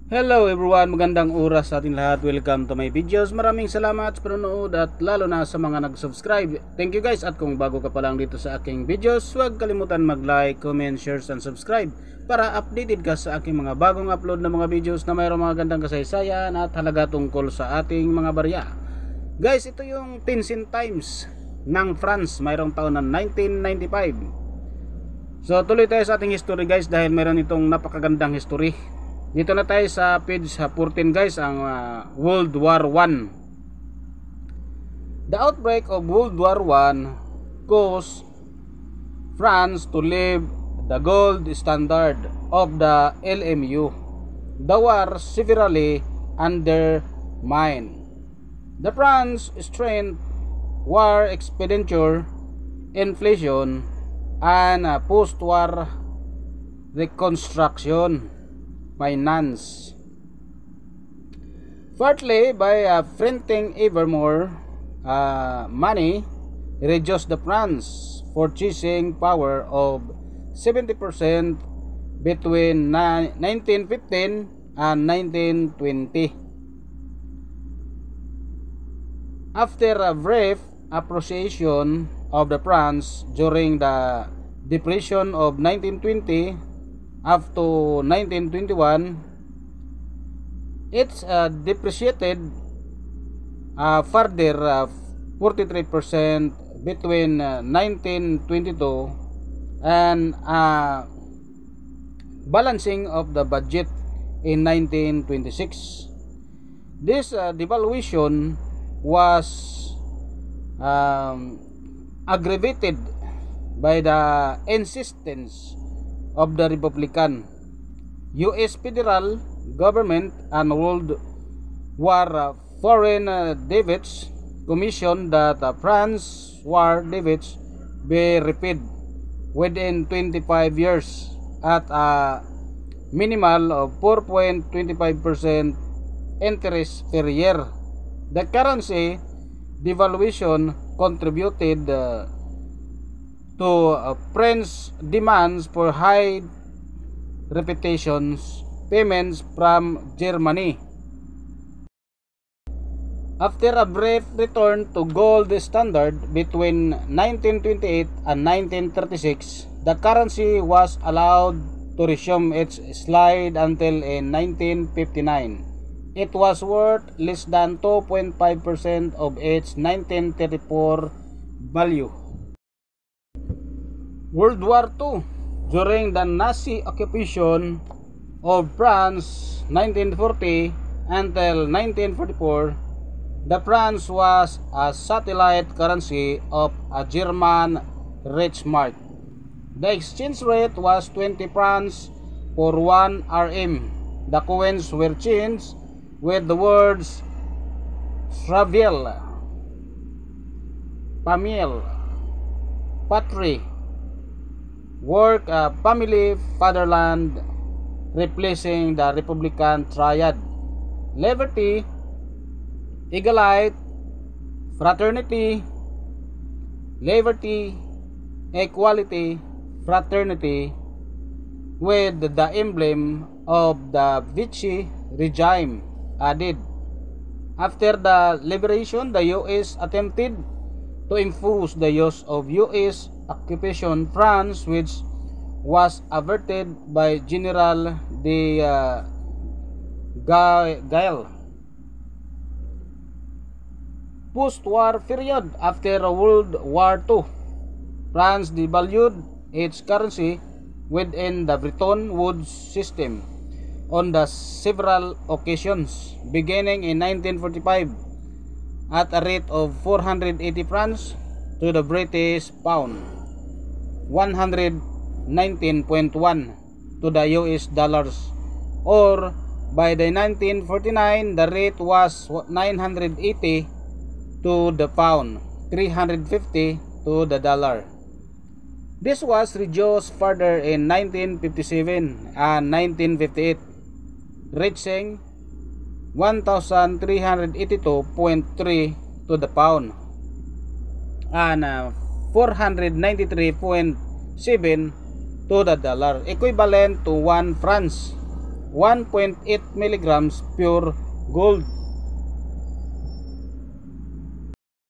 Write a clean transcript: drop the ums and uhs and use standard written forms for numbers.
Hello everyone, magandang oras sa ating lahat. Welcome to my videos. Maraming salamat sa panonood at lalo na sa mga nag-subscribe. Thank you guys, at kung bago ka pa lang dito sa aking videos, huwag kalimutan mag-like, comment, share and subscribe para updated ka sa aking mga bagong upload na mga videos na mayroong mga gandang kasaysayan at halaga tungkol sa ating mga barya. Guys, ito yung Tencent Times ng France, mayroong taon na 1995. So tuloy tayo sa ating history guys, dahil mayroon itong napakagandang history. Dito na tayo sa page 14 guys, ang World War I. The outbreak of World War I caused France to leave the gold standard of the LMU. The war severely undermined the France strength, war expenditure, inflation, and post-war reconstruction finance. Partly by printing ever more money, reduced the France purchasing power of 70% between 1915 and 1920. After a brief appreciation of the France during the Depression of 1920 up to 1921, it's depreciated further 43% between 1922 and balancing of the budget in 1926. This devaluation was aggravated by the insistence of the Republican U.S. federal government and World War Foreign Debts Commission that France war debts be repaid within 25 years at a minimal of 4.25% interest per year. The currency devaluation contributed to French demands for high reputations payments from Germany. After a brief return to gold standard between 1928 and 1936, the currency was allowed to resume its slide until in 1959. It was worth less than 2.5% of its 1934 value. World War II. During the Nazi occupation of France 1940 until 1944, the France was a satellite currency of a German Reichsmark. The exchange rate was 20 francs for 1 RM. The coins were changed with the words Travail, Famille, Patrie, work, family, fatherland, replacing the Republican triad. Liberty, equality, fraternity, liberty, equality, fraternity, with the emblem of the Vichy regime added. After the liberation, the U.S. attempted to impose the use of U.S. occupation France, which was averted by General de Gaulle. Post-war period. After World War II, France devalued its currency within the Bretton Woods system on the several occasions, beginning in 1945 at a rate of 480 francs to the British pound, 119.1 to the US dollars, or by the 1949 the rate was 980 to the pound, 350 to the dollar. This was reduced further in 1957 and 1958, reaching 1,382.3 to the pound and 493.7 to the dollar, equivalent to 1 francs 1.8 milligrams pure gold.